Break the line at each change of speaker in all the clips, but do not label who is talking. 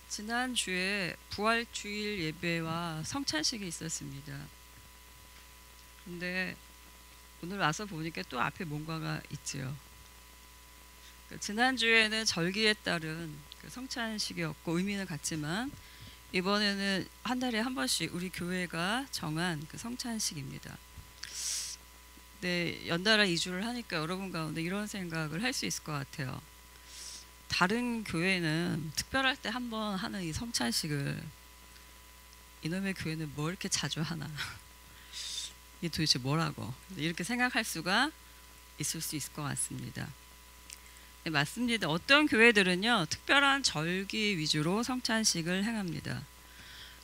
지난주에 부활주일 예배와 성찬식이 있었습니다. 근데 오늘 와서 보니까 또 앞에 뭔가가 있지요. 지난주에는 절기에 따른 성찬식이었고 의미는 같지만 이번에는 한 달에 한 번씩 우리 교회가 정한 그 성찬식입니다. 네, 연달아 2주를 하니까 여러분 가운데 이런 생각을 할 수 있을 것 같아요. 다른 교회는 특별할 때 한 번 하는 이 성찬식을 이놈의 교회는 뭐 이렇게 자주 하나 이게 도대체 뭐라고 이렇게 생각할 수가 있을 수 있을 것 같습니다. 네, 맞습니다. 어떤 교회들은요 특별한 절기 위주로 성찬식을 행합니다.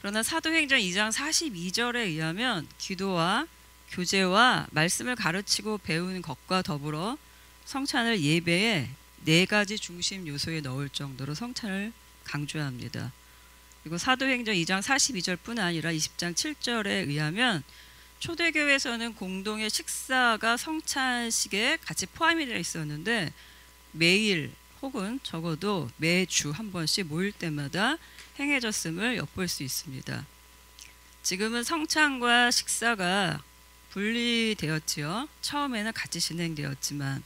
그러나 사도행전 2장 42절에 의하면 기도와 교제와 말씀을 가르치고 배우는 것과 더불어 성찬을 예배에 4가지 중심 요소에 넣을 정도로 성찬을 강조합니다. 그리고 사도행전 2장 42절뿐 아니라 20장 7절에 의하면 초대교회에서는 공동의 식사가 성찬식에 같이 포함이 되어 있었는데 매일 혹은 적어도 매주 한 번씩 모일 때마다 행해졌음을 엿볼 수 있습니다. 지금은 성찬과 식사가 분리되었지요. 처음에는 같이 진행되었지만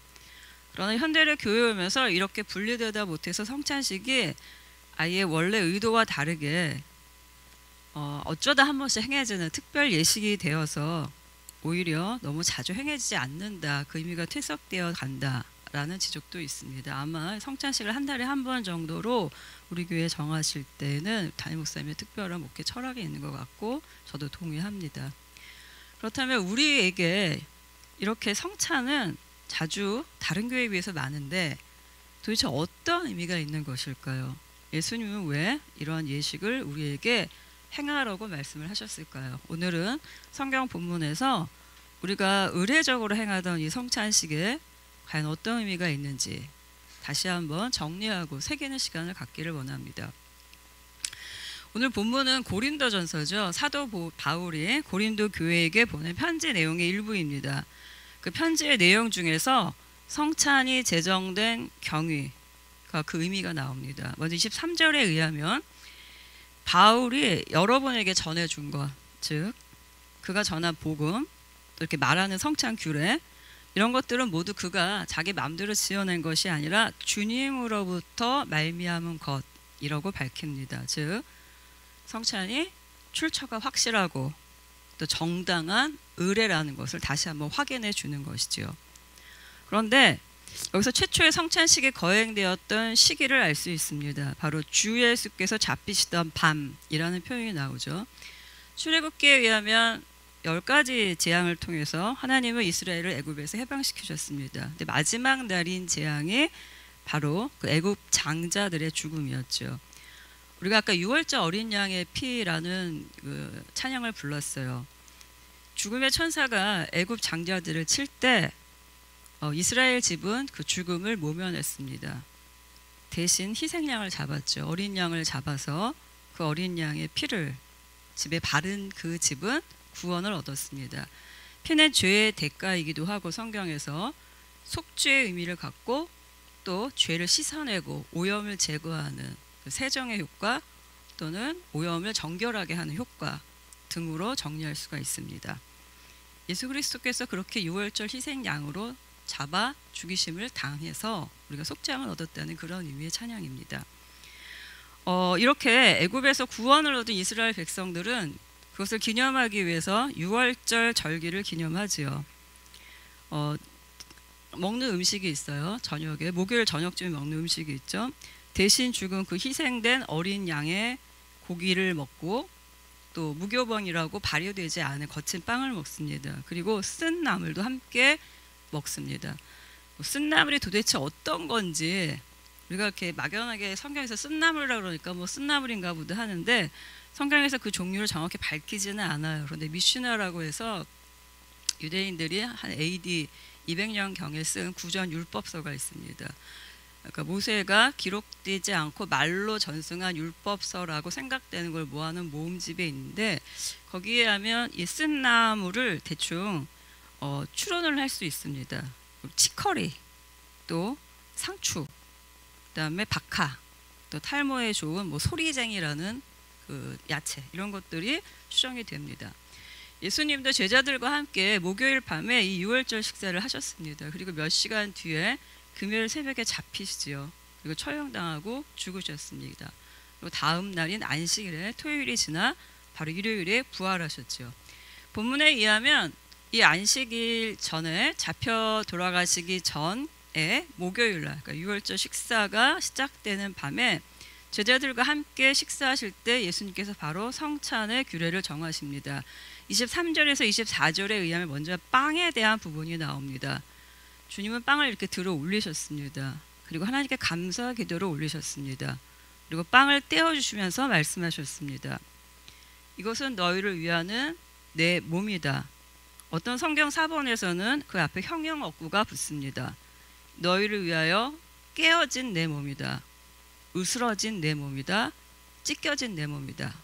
그러나 현대를 교회에 오면서 이렇게 분리되다 못해서 성찬식이 아예 원래 의도와 다르게 어쩌다 한 번씩 행해지는 특별 예식이 되어서 오히려 너무 자주 행해지지 않는다. 그 의미가 퇴색되어 간다라는 지적도 있습니다. 아마 성찬식을 한 달에 한 번 정도로 우리 교회 정하실 때는 담임 목사님의 특별한 목회 철학이 있는 것 같고 저도 동의합니다. 그렇다면 우리에게 이렇게 성찬은 자주 다른 교회에 비해서 많은데 도대체 어떤 의미가 있는 것일까요? 예수님은 왜 이러한 예식을 우리에게 행하라고 말씀을 하셨을까요? 오늘은 성경 본문에서 우리가 의례적으로 행하던 이 성찬식에 과연 어떤 의미가 있는지 다시 한번 정리하고 새기는 시간을 갖기를 원합니다. 오늘 본문은 고린도전서죠. 사도 바울이 고린도 교회에게 보낸 편지 내용의 일부입니다. 그 편지의 내용 중에서 성찬이 제정된 경위가 그 의미가 나옵니다. 먼저 23절에 의하면 바울이 여러분에게 전해준 것, 즉 그가 전한 복음, 또 이렇게 말하는 성찬 규례 이런 것들은 모두 그가 자기 마음대로 지어낸 것이 아니라 주님으로부터 말미암은 것이라고 밝힙니다. 즉 성찬이 출처가 확실하고 또 정당한 의례라는 것을 다시 한번 확인해 주는 것이지요. 그런데 여기서 최초의 성찬식이 거행되었던 시기를 알 수 있습니다. 바로 주 예수께서 잡히시던 밤이라는 표현이 나오죠. 출애굽기에 의하면 10가지 재앙을 통해서 하나님은 이스라엘을 애굽에서 해방시키셨습니다. 근데 마지막 날인 재앙이 바로 그 애굽 장자들의 죽음이었죠. 우리가 아까 6월절 어린 양의 피라는 그 찬양을 불렀어요. 죽음의 천사가 애굽 장자들을 칠 때 이스라엘 집은 그 죽음을 모면했습니다. 대신 희생양을 잡았죠. 어린 양을 잡아서 그 어린 양의 피를 집에 바른 그 집은 구원을 얻었습니다. 피는 죄의 대가이기도 하고 성경에서 속죄의 의미를 갖고 또 죄를 씻어내고 오염을 제거하는 그 세정의 효과 또는 오염을 정결하게 하는 효과 등으로 정리할 수가 있습니다. 예수 그리스도께서 그렇게 6월절 희생양으로 잡아 죽이심을 당해서 우리가 속죄함을 얻었다는 그런 의미의 찬양입니다. 이렇게 애굽에서 구원을 얻은 이스라엘 백성들은 그것을 기념하기 위해서 6월절 절기를 기념하지요. 먹는 음식이 있어요. 저녁에 목요일 저녁쯤에 먹는 음식이 있죠. 대신 죽은 그 희생된 어린 양의 고기를 먹고 또 무교병이라고 발효되지 않은 거친 빵을 먹습니다. 그리고 쓴 나물도 함께 먹습니다. 쓴 나물이 도대체 어떤 건지 우리가 이렇게 막연하게 성경에서 쓴 나물이라고 그러니까 뭐 쓴 나물인가 보다 하는데 성경에서 그 종류를 정확히 밝히지는 않아요. 그런데 미슈나라고 해서 유대인들이 한 AD 200년경에 쓴 구전 율법서가 있습니다. 그러니까 모세가 기록되지 않고 말로 전승한 율법서라고 생각되는 걸 모아놓은 모음집에 있는데 거기에 하면 이 쓴 나물을 대충 추론을 할 수 있습니다. 치커리, 또 상추, 그다음에 박하, 또 또 탈모에 좋은 뭐 소리쟁이라는 그 야채 이런 것들이 추정이 됩니다. 예수님도 제자들과 함께 목요일 밤에 이 유월절 식사를 하셨습니다. 그리고 몇 시간 뒤에 금요일 새벽에 잡히시지요. 그리고 처형당하고 죽으셨습니다. 그리고 다음 날인 안식일에 토요일이 지나 바로 일요일에 부활하셨죠. 본문에 의하면 이 안식일 전에 잡혀 돌아가시기 전에 목요일 날, 그러니까 유월절 식사가 시작되는 밤에 제자들과 함께 식사하실 때 예수님께서 바로 성찬의 규례를 정하십니다. 23절에서 24절에 의하면 먼저 빵에 대한 부분이 나옵니다. 주님은 빵을 이렇게 들어 올리셨습니다. 그리고 하나님께 감사 기도를 올리셨습니다. 그리고 빵을 떼어주시면서 말씀하셨습니다. 이것은 너희를 위하는 내 몸이다. 어떤 성경 사본에서는 그 앞에 형용 어구가 붙습니다. 너희를 위하여 깨어진 내 몸이다. 으스러진 내 몸이다. 찢겨진 내 몸이다.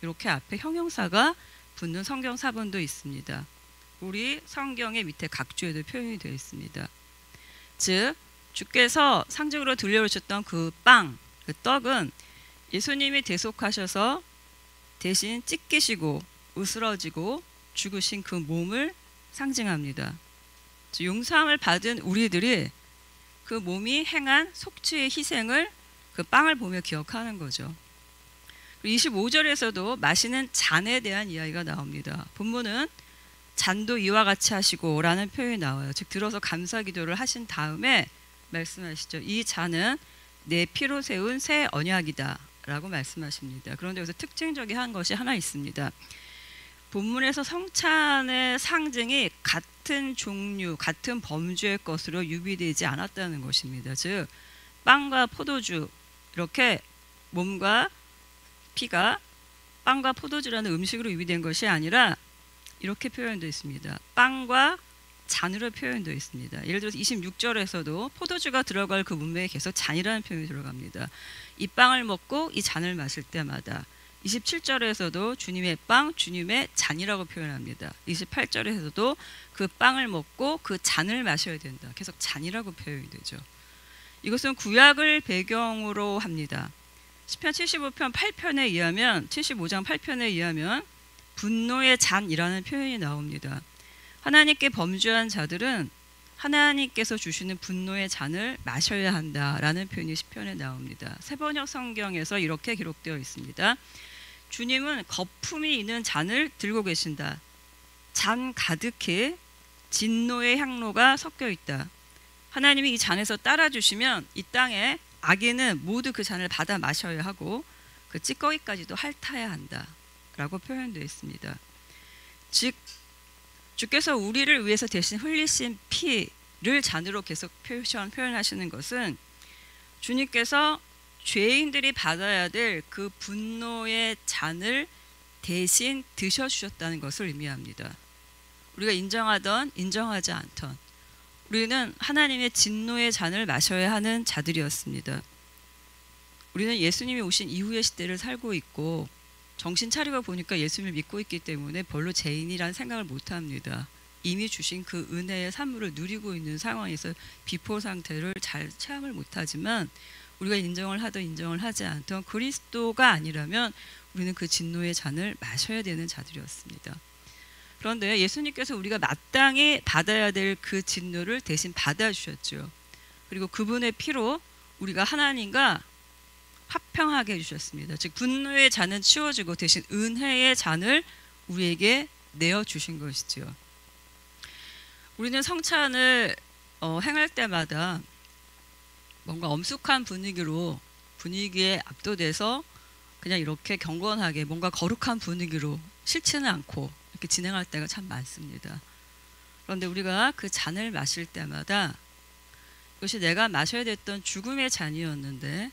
이렇게 앞에 형용사가 붙는 성경 사본도 있습니다. 우리 성경의 밑에 각주에도 표현이 되어 있습니다. 즉 주께서 상징으로 들려오셨던 그 빵, 그 떡은 예수님이 대속하셔서 대신 찢기시고 으스러지고 죽으신 그 몸을 상징합니다. 용서함을 받은 우리들이 그 몸이 행한 속죄의 희생을 그 빵을 보며 기억하는 거죠. 25절에서도 마시는 잔에 대한 이야기가 나옵니다. 본문은 잔도 이와 같이 하시고 라는 표현이 나와요. 즉 들어서 감사 기도를 하신 다음에 말씀하시죠. 이 잔은 내 피로 세운 새 언약이다 라고 말씀하십니다. 그런데 여기서 특징적인 것이 하나 있습니다. 본문에서 성찬의 상징이 같은 종류, 같은 범주의 것으로 유비되지 않았다는 것입니다. 즉 빵과 포도주 이렇게 몸과 피가 빵과 포도주라는 음식으로 유비된 것이 아니라 이렇게 표현되어 있습니다. 빵과 잔으로 표현되어 있습니다. 예를 들어서 26절에서도 포도주가 들어갈 그 문맥에 계속 잔이라는 표현이 들어갑니다. 이 빵을 먹고 이 잔을 마실 때마다 27절에서도 주님의 빵, 주님의 잔이라고 표현합니다. 28절에서도 그 빵을 먹고 그 잔을 마셔야 된다. 계속 잔이라고 표현이 되죠. 이것은 구약을 배경으로 합니다. 시편 75편 8편에 의하면 75장 8편에 의하면 분노의 잔이라는 표현이 나옵니다. 하나님께 범죄한 자들은 하나님께서 주시는 분노의 잔을 마셔야 한다라는 표현이 시편에 나옵니다. 새번역 성경에서 이렇게 기록되어 있습니다. 주님은 거품이 있는 잔을 들고 계신다. 잔 가득히 진노의 향로가 섞여 있다. 하나님이 이 잔에서 따라주시면 이 땅에 악인은 모두 그 잔을 받아 마셔야 하고 그 찌꺼기까지도 핥아야 한다 라고 표현되어 있습니다. 즉 주께서 우리를 위해서 대신 흘리신 피를 잔으로 계속 표현하시는 것은 주님께서 죄인들이 받아야 될 그 분노의 잔을 대신 드셔주셨다는 것을 의미합니다. 우리가 인정하던 인정하지 않던 우리는 하나님의 진노의 잔을 마셔야 하는 자들이었습니다. 우리는 예수님이 오신 이후의 시대를 살고 있고 정신 차리고 보니까 예수님을 믿고 있기 때문에 별로 죄인이란 생각을 못합니다. 이미 주신 그 은혜의 산물을 누리고 있는 상황에서 비포 상태를 잘 체험을 못하지만 우리가 인정을 하든 인정을 하지 않던 그리스도가 아니라면 우리는 그 진노의 잔을 마셔야 되는 자들이었습니다. 그런데 예수님께서 우리가 마땅히 받아야 될 그 진노를 대신 받아주셨죠. 그리고 그분의 피로 우리가 하나님과 화평하게 해주셨습니다. 즉 분노의 잔은 치워지고 대신 은혜의 잔을 우리에게 내어주신 것이죠. 우리는 성찬을 행할 때마다 뭔가 엄숙한 분위기에 압도돼서 그냥 이렇게 경건하게 뭔가 거룩한 분위기로 싫지는 않고 이렇게 진행할 때가 참 많습니다. 그런데 우리가 그 잔을 마실 때마다 이것이 내가 마셔야 됐던 죽음의 잔이었는데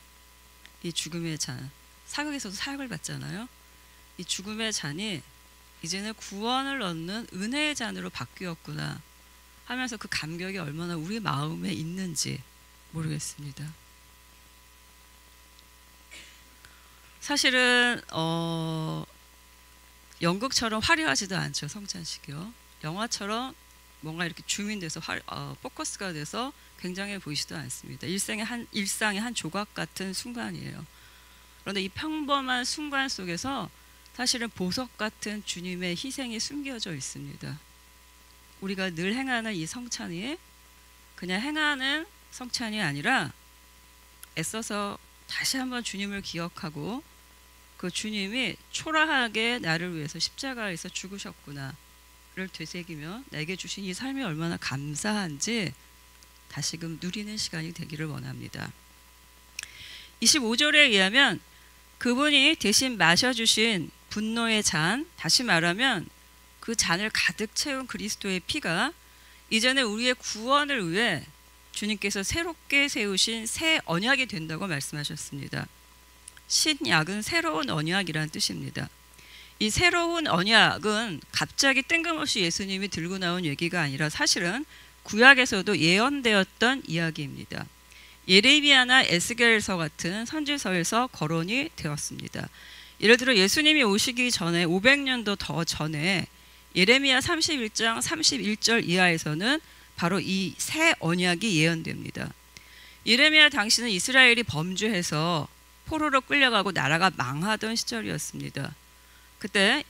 이 죽음의 잔, 사극에서도 사역을 받잖아요. 이 죽음의 잔이 이제는 구원을 얻는 은혜의 잔으로 바뀌었구나 하면서 그 감격이 얼마나 우리 마음에 있는지 모르겠습니다. 사실은 연극처럼 화려하지도 않죠. 성찬식이요. 영화처럼 뭔가 이렇게 줌인돼서 포커스가 돼서 굉장해 보이지도 않습니다. 일상의 한 조각 같은 순간이에요. 그런데 이 평범한 순간 속에서 사실은 보석 같은 주님의 희생이 숨겨져 있습니다. 우리가 늘 행하는 이 성찬이 그냥 행하는 성찬이 아니라 애써서 다시 한번 주님을 기억하고 그 주님이 초라하게 나를 위해서 십자가에서 죽으셨구나를 되새기며 내게 주신 이 삶이 얼마나 감사한지 다시금 누리는 시간이 되기를 원합니다. 25절에 의하면 그분이 대신 마셔주신 분노의 잔, 다시 말하면 그 잔을 가득 채운 그리스도의 피가 이제는 우리의 구원을 위해 주님께서 새롭게 세우신 새 언약이 된다고 말씀하셨습니다. 신약은 새로운 언약이라는 뜻입니다. 이 새로운 언약은 갑자기 뜬금없이 예수님이 들고 나온 얘기가 아니라 사실은 구약에서도 예언되었던 이야기입니다. 예레미야나 에스겔서 같은 선지서에서 거론이 되었습니다. 예를 들어 예수님이 오시기 전에 500년도 더 전에 예레미야 31장 31절 이하에서는 바로 이 새 언약이 예언됩니다. 예레미야 당시는 이스라엘이 범죄해서 포로로 끌려가고 나라가 망하던 시절이었습니다. 그때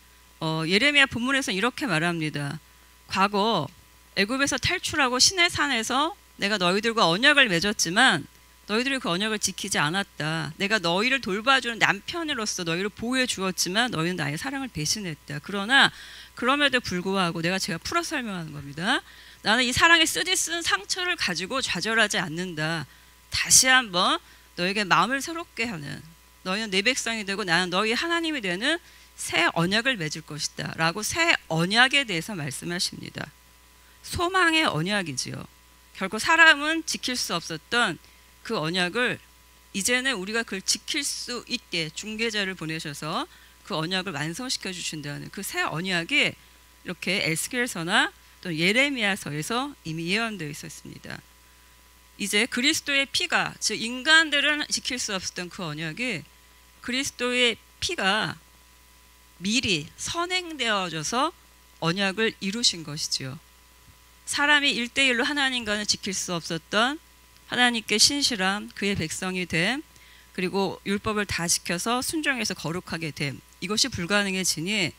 예레미야 본문에서 이렇게 말합니다. 과거 애굽에서 탈출하고 시내산에서 내가 너희들과 언약을 맺었지만 너희들이 그 언약을 지키지 않았다. 내가 너희를 돌봐주는 남편으로서 너희를 보호해 주었지만 너희는 나의 사랑을 배신했다. 그러나 그럼에도 불구하고 제가 풀어 설명하는 겁니다. 나는 이 사랑에 쓰디쓴 상처를 가지고 좌절하지 않는다. 다시 한번 너에게 마음을 새롭게 하는, 너희는 내 백성이 되고 나는 너희 하나님이 되는 새 언약을 맺을 것이다 라고 새 언약에 대해서 말씀하십니다. 소망의 언약이지요. 결코 사람은 지킬 수 없었던 그 언약을 이제는 우리가 그걸 지킬 수 있게 중개자를 보내셔서 그 언약을 완성시켜 주신다는 그 새 언약이 이렇게 에스겔서나 또 예레미야서에서 이미 예언되어 있었습니다. 이제 그리스도의 피가, 즉 인간들은 지킬 수 없었던 그 언약이 그리스도의 피가 미리 선행되어져서 언약을 이루신 것이지요. 사람이 1대1로 하나님과는 지킬 수 없었던 하나님께 신실함, 그의 백성이 됨, 그리고 율법을 다 지켜서 순종해서 거룩하게 됨, 이것이 불가능해지니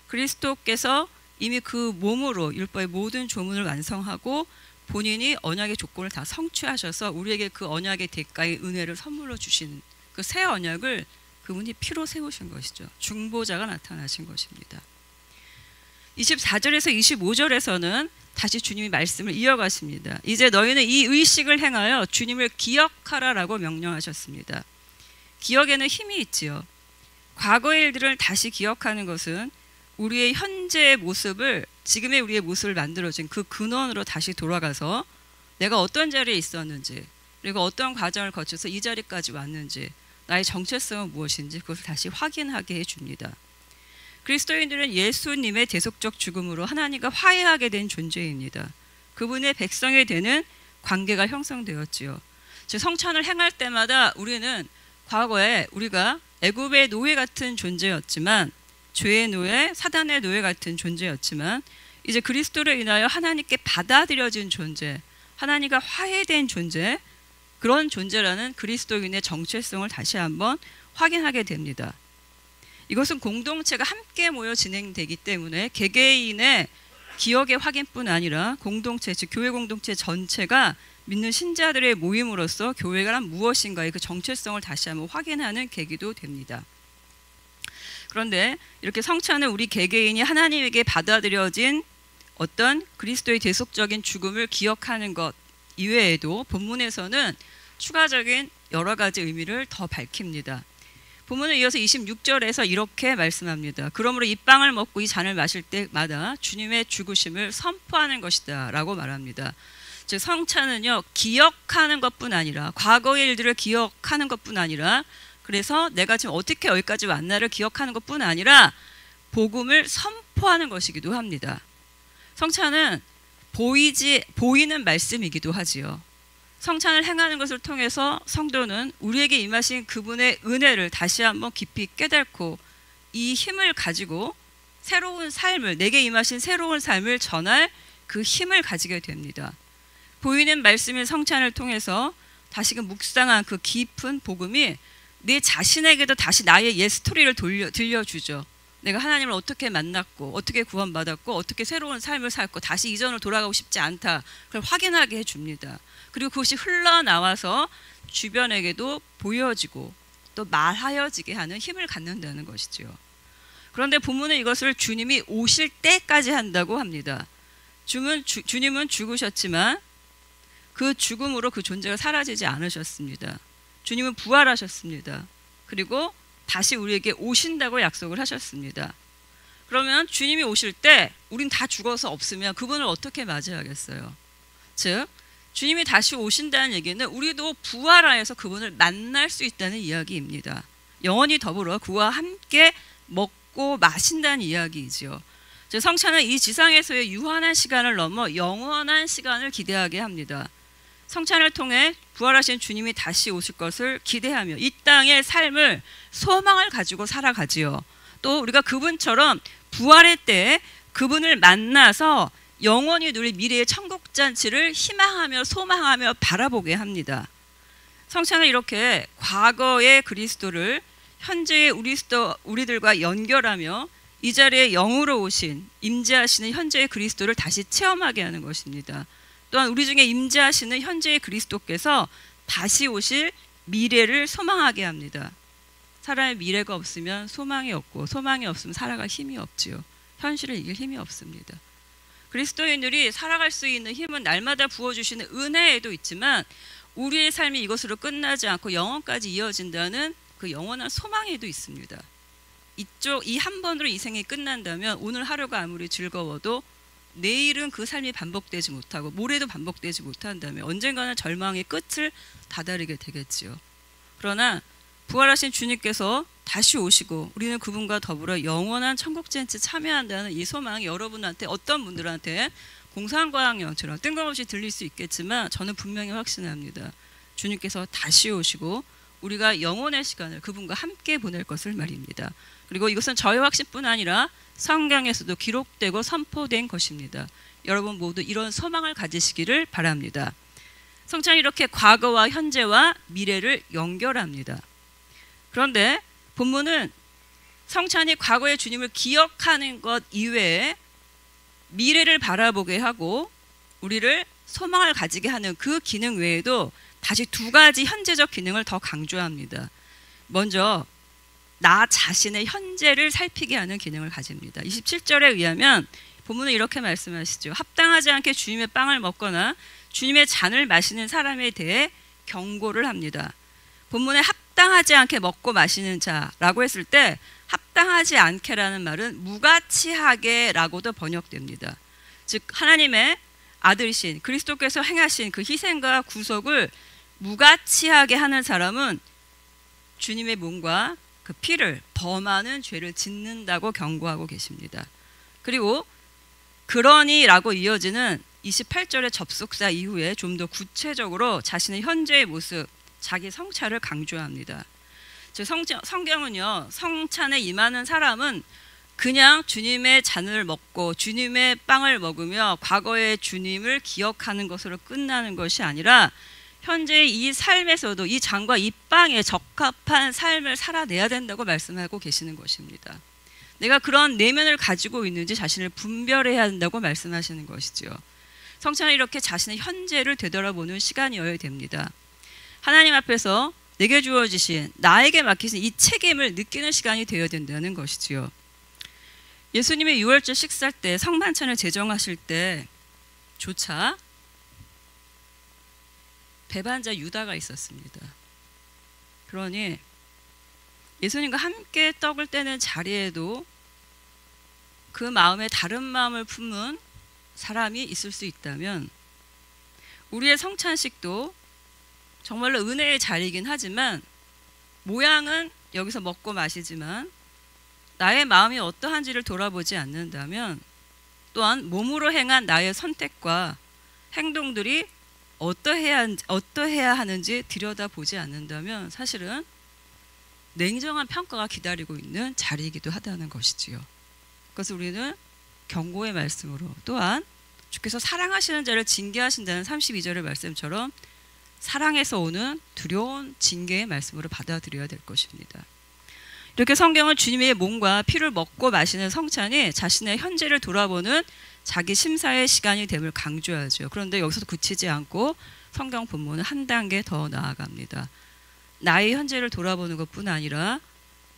그리스도께서 이미 그 몸으로 율법의 모든 조문을 완성하고 본인이 언약의 조건을 다 성취하셔서 우리에게 그 언약의 대가의 은혜를 선물로 주시는 그 새 언약을 그분이 피로 세우신 것이죠. 중보자가 나타나신 것입니다. 24절에서 25절에서는 다시 주님이 말씀을 이어가십니다. 이제 너희는 이 의식을 행하여 주님을 기억하라라고 명령하셨습니다. 기억에는 힘이 있지요. 과거의 일들을 다시 기억하는 것은 우리의 현재의 모습을, 지금의 우리의 모습을 만들어진 그 근원으로 다시 돌아가서 내가 어떤 자리에 있었는지, 그리고 어떤 과정을 거쳐서 이 자리까지 왔는지, 나의 정체성은 무엇인지 그것을 다시 확인하게 해줍니다. 그리스도인들은 예수님의 대속적 죽음으로 하나님과 화해하게 된 존재입니다. 그분의 백성이 되는 관계가 형성되었지요. 즉 성찬을 행할 때마다 우리는 과거에 우리가 애굽의 노예 같은 존재였지만, 죄의 노예, 사단의 노예 같은 존재였지만 이제 그리스도로 인하여 하나님께 받아들여진 존재, 하나님과 화해된 존재, 그런 존재라는 그리스도인의 정체성을 다시 한번 확인하게 됩니다. 이것은 공동체가 함께 모여 진행되기 때문에 개개인의 기억의 확인뿐 아니라 공동체, 즉 교회 공동체 전체가 믿는 신자들의 모임으로서 교회가 무엇인가의 그 정체성을 다시 한번 확인하는 계기도 됩니다. 그런데 이렇게 성찬은 우리 개개인이 하나님에게 받아들여진 어떤 그리스도의 대속적인 죽음을 기억하는 것 이외에도 본문에서는 추가적인 여러 가지 의미를 더 밝힙니다. 본문을 이어서 26절에서 이렇게 말씀합니다. 그러므로 이 빵을 먹고 이 잔을 마실 때마다 주님의 죽으심을 선포하는 것이다 라고 말합니다. 즉 성찬은요, 기억하는 것뿐 아니라, 과거의 일들을 기억하는 것뿐 아니라, 그래서 내가 지금 어떻게 여기까지 왔나를 기억하는 것뿐 아니라 복음을 선포하는 것이기도 합니다. 성찬은 보이는 말씀이기도 하지요. 성찬을 행하는 것을 통해서 성도는 우리에게 임하신 그분의 은혜를 다시 한번 깊이 깨닫고 이 힘을 가지고 새로운 삶을, 내게 임하신 새로운 삶을 전할 그 힘을 가지게 됩니다. 보이는 말씀의 성찬을 통해서 다시금 묵상한 그 깊은 복음이 내 자신에게도 다시 나의 옛 스토리를 들려주죠. 내가 하나님을 어떻게 만났고 어떻게 구원받았고 어떻게 새로운 삶을 살고 다시 이전으로 돌아가고 싶지 않다. 그걸 확인하게 해줍니다. 그리고 그것이 흘러나와서 주변에게도 보여지고 또 말하여지게 하는 힘을 갖는다는 것이죠. 그런데 본문은 이것을 주님이 오실 때까지 한다고 합니다. 주님은 죽으셨지만 그 죽음으로 그 존재가 사라지지 않으셨습니다. 주님은 부활하셨습니다. 그리고 다시 우리에게 오신다고 약속을 하셨습니다. 그러면 주님이 오실 때 우린 다 죽어서 없으면 그분을 어떻게 맞이하겠어요? 즉 주님이 다시 오신다는 얘기는 우리도 부활하여서 그분을 만날 수 있다는 이야기입니다. 영원히 더불어 그와 함께 먹고 마신다는 이야기이지요. 즉 성찬은 이 지상에서의 유한한 시간을 넘어 영원한 시간을 기대하게 합니다. 성찬을 통해 부활하신 주님이 다시 오실 것을 기대하며 이 땅의 삶을 소망을 가지고 살아가지요. 또 우리가 그분처럼 부활의 때에 그분을 만나서 영원히 누릴 미래의 천국잔치를 희망하며 소망하며 바라보게 합니다. 성찬은 이렇게 과거의 그리스도를 현재의 우리들과 연결하며 이 자리에 영으로 오신 임재하시는 현재의 그리스도를 다시 체험하게 하는 것입니다. 또한 우리 중에 임재하시는 현재의 그리스도께서 다시 오실 미래를 소망하게 합니다. 사람의 미래가 없으면 소망이 없고 소망이 없으면 살아갈 힘이 없지요. 현실을 이길 힘이 없습니다. 그리스도인들이 살아갈 수 있는 힘은 날마다 부어주시는 은혜에도 있지만 우리의 삶이 이것으로 끝나지 않고 영원까지 이어진다는 그 영원한 소망에도 있습니다. 이 한 번으로 이 생이 끝난다면 오늘 하루가 아무리 즐거워도 내일은 그 삶이 반복되지 못하고 모레도 반복되지 못한다면 언젠가는 절망의 끝을 다다르게 되겠지요. 그러나 부활하신 주님께서 다시 오시고 우리는 그분과 더불어 영원한 천국잔치 참여한다는 이 소망이 여러분한테 어떤 분들한테 공상과학령처럼 뜬금없이 들릴 수 있겠지만 저는 분명히 확신합니다. 주님께서 다시 오시고 우리가 영원의 시간을 그분과 함께 보낼 것을 말입니다. 그리고 이것은 저의 확신뿐 아니라 성경에서도 기록되고 선포된 것입니다. 여러분 모두 이런 소망을 가지시기를 바랍니다. 성찬이 이렇게 과거와 현재와 미래를 연결합니다. 그런데 본문은 성찬이 과거의 주님을 기억하는 것 이외에 미래를 바라보게 하고 우리를 소망을 가지게 하는 그 기능 외에도 다시 두 가지 현재적 기능을 더 강조합니다. 먼저 나 자신의 현재를 살피게 하는 기능을 가집니다. 27절에 의하면 본문은 이렇게 말씀하시죠. 합당하지 않게 주님의 빵을 먹거나 주님의 잔을 마시는 사람에 대해 경고를 합니다. 본문에 합당하지 않게 먹고 마시는 자라고 했을 때 합당하지 않게라는 말은 무가치하게라고도 번역됩니다. 즉 하나님의 아들이신 그리스도께서 행하신 그 희생과 구속을 무가치하게 하는 사람은 주님의 몸과 그 피를 범하는 죄를 짓는다고 경고하고 계십니다. 그리고 그러니라고 이어지는 28절의 접속사 이후에 좀 더 구체적으로 자신의 현재의 모습, 자기 성찰을 강조합니다. 즉 성경은요, 성찬에 임하는 사람은 그냥 주님의 잔을 먹고 주님의 빵을 먹으며 과거의 주님을 기억하는 것으로 끝나는 것이 아니라 현재 이 삶에서도 이 잔과 이 빵에 적합한 삶을 살아내야 된다고 말씀하고 계시는 것입니다. 내가 그런 내면을 가지고 있는지 자신을 분별해야 한다고 말씀하시는 것이죠. 성찬은 이렇게 자신의 현재를 되돌아보는 시간이어야 됩니다. 하나님 앞에서 내게 주어지신 나에게 맡기신 이 책임을 느끼는 시간이 되어야 된다는 것이지요. 예수님의 유월절 식사 때 성만찬을 제정하실 때조차 배반자 유다가 있었습니다. 그러니 예수님과 함께 떡을 떼는 자리에도 그 마음에 다른 마음을 품은 사람이 있을 수 있다면 우리의 성찬식도 정말로 은혜의 자리이긴 하지만 모양은 여기서 먹고 마시지만 나의 마음이 어떠한지를 돌아보지 않는다면 또한 몸으로 행한 나의 선택과 행동들이 어떠해야 하는지 들여다보지 않는다면 사실은 냉정한 평가가 기다리고 있는 자리이기도 하다는 것이지요. 그래서 우리는 경고의 말씀으로 또한 주께서 사랑하시는 자를 징계하신다는 32절의 말씀처럼 사랑에서 오는 두려운 징계의 말씀으로 받아들여야 될 것입니다. 이렇게 성경은 주님의 몸과 피를 먹고 마시는 성찬이 자신의 현재를 돌아보는 자기 심사의 시간이 됨을 강조하죠. 그런데 여기서도 그치지 않고 성경 본문은 한 단계 더 나아갑니다. 나의 현재를 돌아보는 것뿐 아니라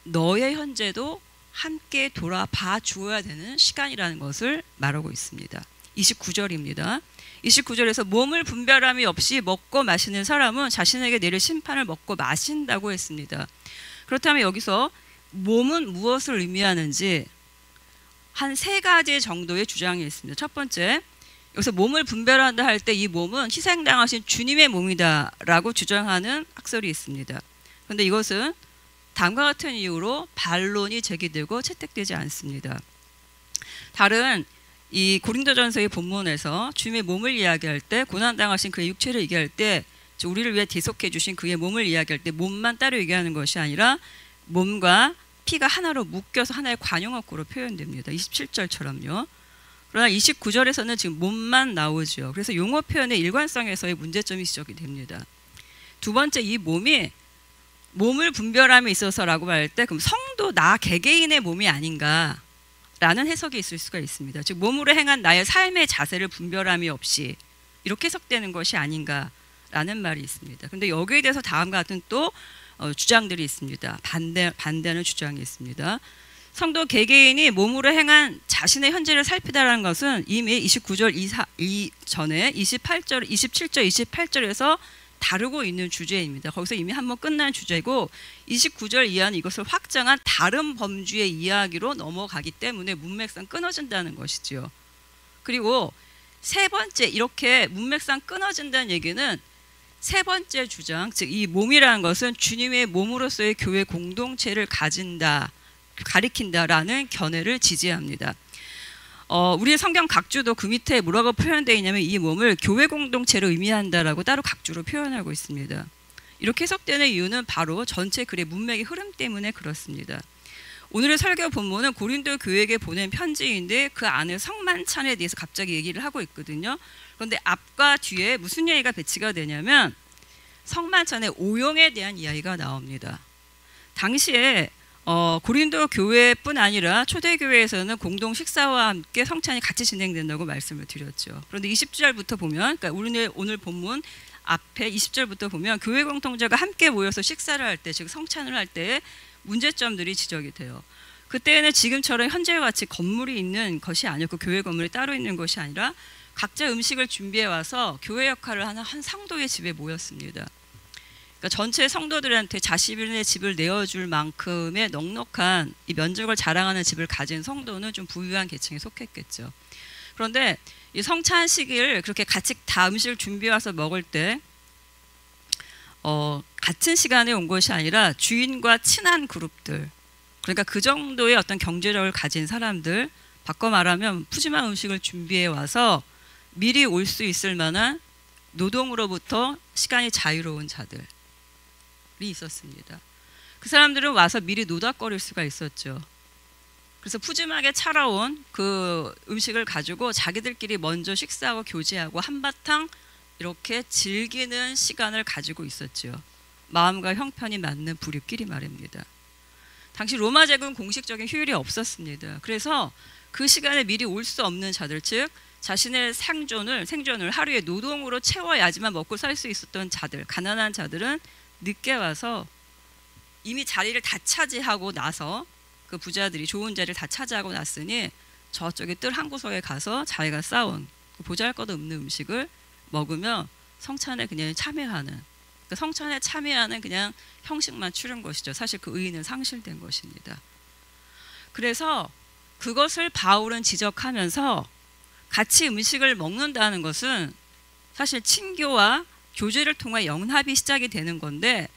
너의 현재도 함께 돌아봐 주어야 되는 시간이라는 것을 말하고 있습니다. 29절입니다. 29절에서 몸을 분별함이 없이 먹고 마시는 사람은 자신에게 내릴 심판을 먹고 마신다고 했습니다. 그렇다면 여기서 몸은 무엇을 의미하는지 한 3가지 정도의 주장이 있습니다. 첫 번째, 여기서 몸을 분별한다 할 때 이 몸은 희생당하신 주님의 몸이다라고 주장하는 학설이 있습니다. 그런데 이것은 다음과 같은 이유로 반론이 제기되고 채택되지 않습니다. 다른 이 고린도전서의 본문에서 주님의 몸을 이야기할 때 고난당하신 그의 육체를 얘기할 때 우리를 위해 대속해 주신 그의 몸을 이야기할 때 몸만 따로 얘기하는 것이 아니라 몸과 피가 하나로 묶여서 하나의 관용어구로 표현됩니다. 27절처럼요. 그러나 29절에서는 지금 몸만 나오죠. 그래서 용어 표현의 일관성에서의 문제점이 지적이 됩니다. 두 번째, 이 몸이 몸을 분별함에 있어서라고 할 때 그럼 성도 나 개개인의 몸이 아닌가라는 해석이 있을 수가 있습니다. 즉 몸으로 행한 나의 삶의 자세를 분별함이 없이 이렇게 해석되는 것이 아닌가라는 말이 있습니다. 그런데 여기에 대해서 다음과 같은 또 주장들이 있습니다. 반대하는 주장이 있습니다. 성도 개개인이 몸으로 행한 자신의 현재를 살피다라는 것은 이미 29절 이전에 27절, 28절에서 다루고 있는 주제입니다. 거기서 이미 한번 끝난 주제고 29절 이하는 이것을 확장한 다른 범주의 이야기로 넘어가기 때문에 문맥상 끊어진다는 것이죠. 그리고 세 번째, 이렇게 문맥상 끊어진다는 얘기는 세 번째 주장, 즉 이 몸이라는 것은 주님의 몸으로서의 교회 공동체를 가리킨다라는 견해를 지지합니다. 우리 성경 각주도 그 밑에 뭐라고 표현되어 있냐면 이 몸을 교회 공동체를 의미한다라고 따로 각주로 표현하고 있습니다. 이렇게 해석되는 이유는 바로 전체 글의 문맥의 흐름 때문에 그렇습니다. 오늘의 설교 본문은 고린도 교회에게 보낸 편지인데 그 안에 성만찬에 대해서 갑자기 얘기를 하고 있거든요. 그런데 앞과 뒤에 무슨 얘기가 배치가 되냐면 성만찬의 오용에 대한 이야기가 나옵니다. 당시에 고린도 교회뿐 아니라 초대교회에서는 공동 식사와 함께 성찬이 같이 진행된다고 말씀을 드렸죠. 그런데 20절부터 보면, 그러니까 오늘 본문 앞에 20절부터 보면 교회 공동체가 함께 모여서 식사를 할 때, 즉 성찬을 할 때에 문제점들이 지적이 돼요. 그때는 지금처럼 현재와 같이 건물이 있는 것이 아니었고 교회 건물이 따로 있는 것이 아니라 각자 음식을 준비해 와서 교회 역할을 하는 한 상도의 집에 모였습니다. 그러니까 전체 성도들한테 자신의 집을 내어줄 만큼의 넉넉한 이 면적을 자랑하는 집을 가진 성도는 좀 부유한 계층에 속했겠죠. 그런데 이 성찬식을 그렇게 같이 다 음식을 준비해 와서 먹을 때 같은 시간에 온 것이 아니라 주인과 친한 그룹들, 그러니까 그 정도의 어떤 경제력을 가진 사람들, 바꿔 말하면 푸짐한 음식을 준비해 와서 미리 올 수 있을 만한 노동으로부터 시간이 자유로운 자들이 있었습니다. 그 사람들은 와서 미리 노닥거릴 수가 있었죠. 그래서 푸짐하게 차려온 그 음식을 가지고 자기들끼리 먼저 식사하고 교제하고 한바탕 이렇게 즐기는 시간을 가지고 있었죠. 마음과 형편이 맞는 부류끼리 말입니다. 당시 로마 제국은 공식적인 휴일이 없었습니다. 그래서 그 시간에 미리 올 수 없는 자들, 즉 자신의 생존을 하루에 노동으로 채워야지만 먹고 살 수 있었던 자들, 가난한 자들은 늦게 와서 이미 자리를 다 차지하고 나서 그 부자들이 좋은 자리를 다 차지하고 났으니 저쪽에 뜰 한 구석에 가서 자기가 싸운 보잘것없는 음식을 먹으며 성찬에 그냥 참여하는, 그러니까 성찬에 참여하는 그냥 형식만 치른 것이죠. 사실 그 의의는 상실된 것입니다. 그래서 그것을 바울은 지적하면서 같이 음식을 먹는다는 것은 사실 친교와 교제를 통해 영합이 시작이 되는 건데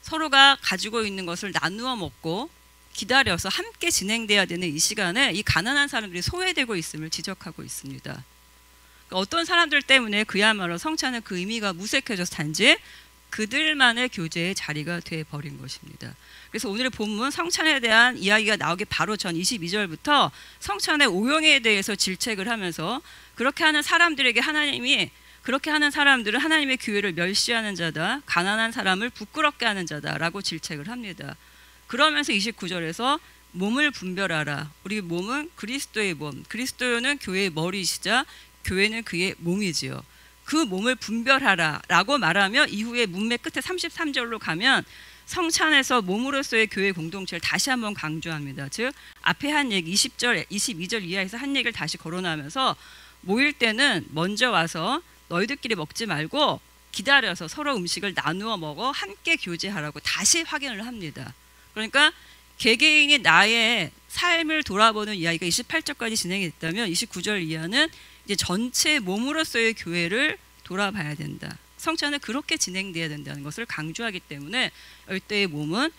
서로가 가지고 있는 것을 나누어 먹고 기다려서 함께 진행돼야 되는 이 시간에 이 가난한 사람들이 소외되고 있음을 지적하고 있습니다. 그러니까 어떤 사람들 때문에 그야말로 성찬은 그 의미가 무색해져서 단지 그들만의 교제의 자리가 되어버린 것입니다. 그래서 오늘의 본문 성찬에 대한 이야기가 나오기 바로 전 22절부터 성찬의 오용에 대해서 질책을 하면서 그렇게 하는 사람들에게 하나님이 그렇게 하는 사람들은 하나님의 교회를 멸시하는 자다, 가난한 사람을 부끄럽게 하는 자다라고 질책을 합니다. 그러면서 29절에서 몸을 분별하라. 우리 몸은 그리스도의 몸, 그리스도는 교회의 머리이시자 교회는 그의 몸이지요. 그 몸을 분별하라 라고 말하며 이후에 문맥 끝에 33절로 가면 성찬에서 몸으로서의 교회 공동체를 다시 한번 강조합니다. 즉 앞에 한 얘기 20절, 22절 이하에서 한 얘기를 다시 거론하면서 모일 때는 먼저 와서 너희들끼리 먹지 말고 기다려서 서로 음식을 나누어 먹어 함께 교제하라고 다시 확인을 합니다. 그러니까 개개인이 나의 삶을 돌아보는 이야기가 28절까지 진행이 됐다면 29절 이하는 이제 전체 몸으로서의 교회를 돌아봐야 된다. 성찬은 그렇게 진행돼야 된다는 것을 강조하기 때문에 이때의 몸은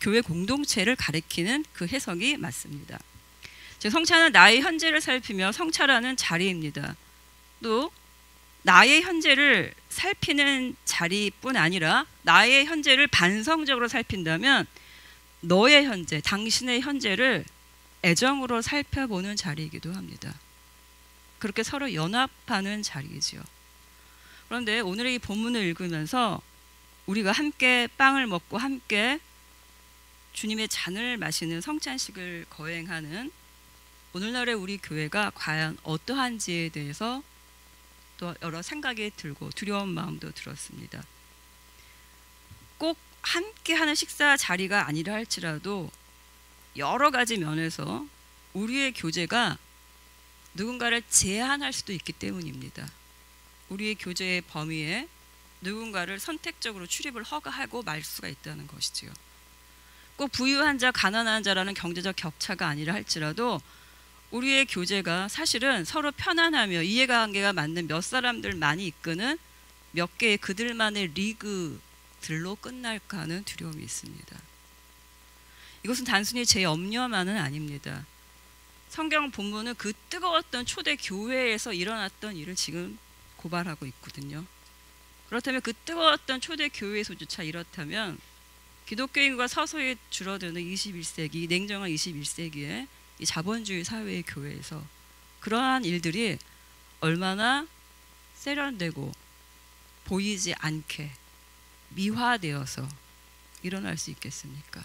교회 공동체를 가리키는 그 해석이 맞습니다. 즉 성찬은 나의 현재를 살피며 성찰하는 자리입니다. 또 나의 현재를 살피는 자리뿐 아니라 나의 현재를 반성적으로 살핀다면 너의 현재, 당신의 현재를 애정으로 살펴보는 자리이기도 합니다. 그렇게 서로 연합하는 자리이지요. 그런데 오늘의 이 본문을 읽으면서 우리가 함께 빵을 먹고 함께 주님의 잔을 마시는 성찬식을 거행하는 오늘날의 우리 교회가 과연 어떠한지에 대해서 또 여러 생각이 들고 두려운 마음도 들었습니다. 꼭 함께하는 식사 자리가 아니라 할지라도 여러 가지 면에서 우리의 교제가 누군가를 제한할 수도 있기 때문입니다. 우리의 교제의 범위에 누군가를 선택적으로 출입을 허가하고 말 수가 있다는 것이지요. 꼭 부유한 자, 가난한 자라는 경제적 격차가 아니라 할지라도 우리의 교제가 사실은 서로 편안하며 이해관계가 맞는 몇 사람들만이 이끄는 몇 개의 그들만의 리그들로 끝날까 하는 두려움이 있습니다. 이것은 단순히 제 염려만은 아닙니다. 성경 본문은 그 뜨거웠던 초대 교회에서 일어났던 일을 지금 고발하고 있거든요. 그렇다면 그 뜨거웠던 초대 교회에서조차 이렇다면 기독교 인구가 서서히 줄어드는 21세기, 냉정한 21세기에 이 자본주의 사회의 교회에서 그러한 일들이 얼마나 세련되고 보이지 않게 미화되어서 일어날 수 있겠습니까?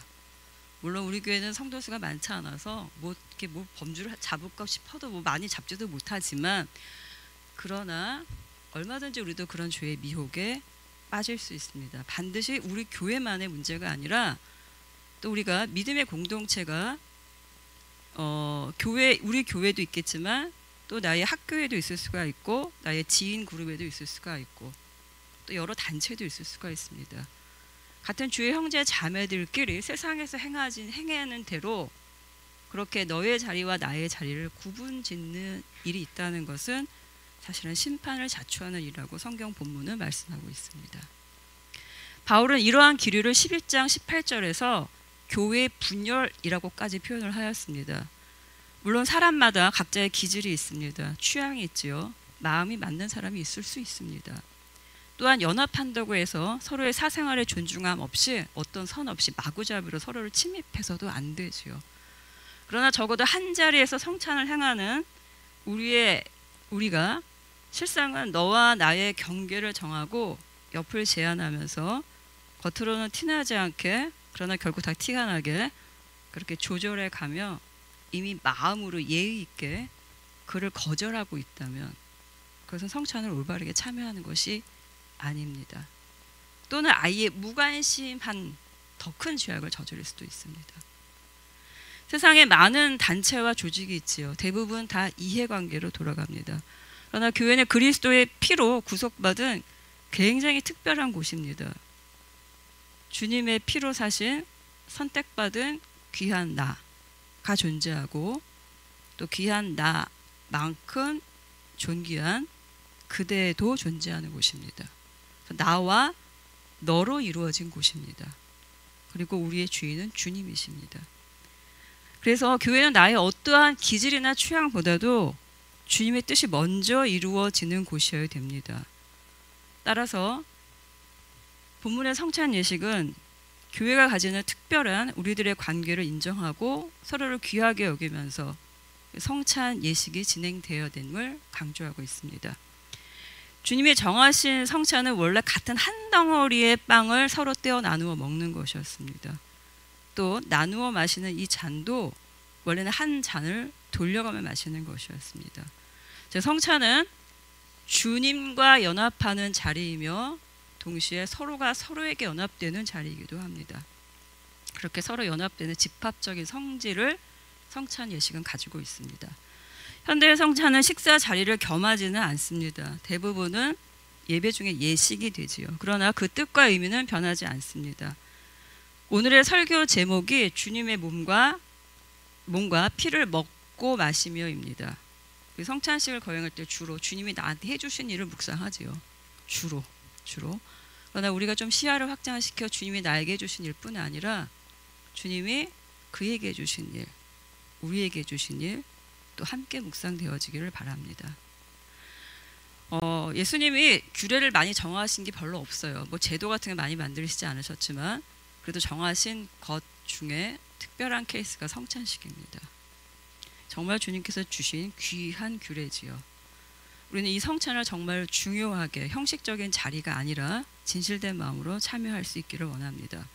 물론 우리 교회는 성도 수가 많지 않아서 이렇게 범주를 잡을까 싶어도 많이 잡지도 못하지만 그러나 얼마든지 우리도 그런 죄의 미혹에 빠질 수 있습니다. 반드시 우리 교회만의 문제가 아니라 또 우리가 믿음의 공동체가 우리 교회도 있겠지만 또 나의 학교에도 있을 수가 있고 나의 지인 그룹에도 있을 수가 있고 또 여러 단체도 있을 수가 있습니다. 같은 주의 형제 자매들끼리 세상에서 행하는 대로 그렇게 너의 자리와 나의 자리를 구분짓는 일이 있다는 것은 사실은 심판을 자초하는 일이라고 성경 본문은 말씀하고 있습니다. 바울은 이러한 기류를 11장 18절에서 교회 분열이라고까지 표현을 하였습니다. 물론 사람마다 각자의 기질이 있습니다. 취향이 있지요. 마음이 맞는 사람이 있을 수 있습니다. 또한 연합한다고 해서 서로의 사생활의 존중함 없이 어떤 선 없이 마구잡이로 서로를 침입해서도 안 되지요. 그러나 적어도 한 자리에서 성찬을 행하는 우리가 실상은 너와 나의 경계를 정하고 옆을 제한하면서 겉으로는 티나지 않게 그러나 결국 다 티가 나게 그렇게 조절해 가며 이미 마음으로 예의 있게 그를 거절하고 있다면 그것은 성찬을 올바르게 참여하는 것이 아닙니다. 또는 아예 무관심한 더 큰 죄악을 저지를 수도 있습니다. 세상에 많은 단체와 조직이 있지요. 대부분 다 이해관계로 돌아갑니다. 그러나 교회는 그리스도의 피로 구속받은 굉장히 특별한 곳입니다. 주님의 피로 사신 선택받은 귀한 나가 존재하고 또 귀한 나만큼 존귀한 그대도 존재하는 곳입니다. 나와 너로 이루어진 곳입니다. 그리고 우리의 주인은 주님이십니다. 그래서 교회는 나의 어떠한 기질이나 취향보다도 주님의 뜻이 먼저 이루어지는 곳이어야 됩니다. 따라서 본문의 성찬 예식은 교회가 가지는 특별한 우리들의 관계를 인정하고 서로를 귀하게 여기면서 성찬 예식이 진행되어야 됨을 강조하고 있습니다. 주님이 정하신 성찬은 원래 같은 한 덩어리의 빵을 서로 떼어 나누어 먹는 것이었습니다. 또 나누어 마시는 이 잔도 원래는 한 잔을 돌려가며 마시는 것이었습니다. 성찬은 주님과 연합하는 자리이며 동시에 서로가 서로에게 연합되는 자리이기도 합니다. 그렇게 서로 연합되는 집합적인 성질을 성찬 예식은 가지고 있습니다. 현대의 성찬은 식사 자리를 겸하지는 않습니다. 대부분은 예배 중에 예식이 되지요. 그러나 그 뜻과 의미는 변하지 않습니다. 오늘의 설교 제목이 주님의 몸과 피를 먹고 마시며입니다. 성찬식을 거행할 때 주로 주님이 나한테 해주신 일을 묵상하지요. 주로. 그러나 우리가 좀 시야를 확장시켜 주님이 나에게 해주신 일뿐 아니라 주님이 그에게 해주신 일, 우리에게 해주신 일 또 함께 묵상되어지기를 바랍니다. 예수님이 규례를 많이 정하신 게 별로 없어요. 뭐 제도 같은 거 많이 만들시지 않으셨지만 그래도 정하신 것 중에 특별한 케이스가 성찬식입니다. 정말 주님께서 주신 귀한 규례지요. 우리는 이 성찬을 정말 중요하게 형식적인 자리가 아니라 진실된 마음으로 참여할 수 있기를 원합니다.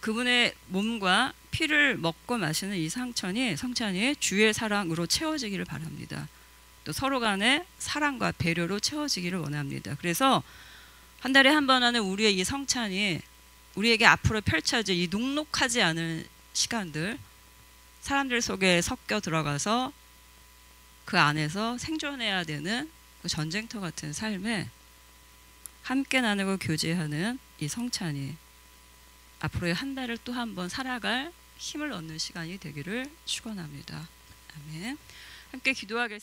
그분의 몸과 피를 먹고 마시는 이 성찬이 주의 사랑으로 채워지기를 바랍니다. 또 서로 간의 사랑과 배려로 채워지기를 원합니다. 그래서 한 달에 한 번 하는 우리의 이 성찬이 우리에게 앞으로 펼쳐질 이 녹록하지 않은 시간들, 사람들 속에 섞여 들어가서 그 안에서 생존해야 되는 그 전쟁터 같은 삶에 함께 나누고 교제하는 이 성찬이 앞으로의 한 달을 또 한 번 살아갈 힘을 얻는 시간이 되기를 축원합니다. 아멘. 함께 기도하겠습니다.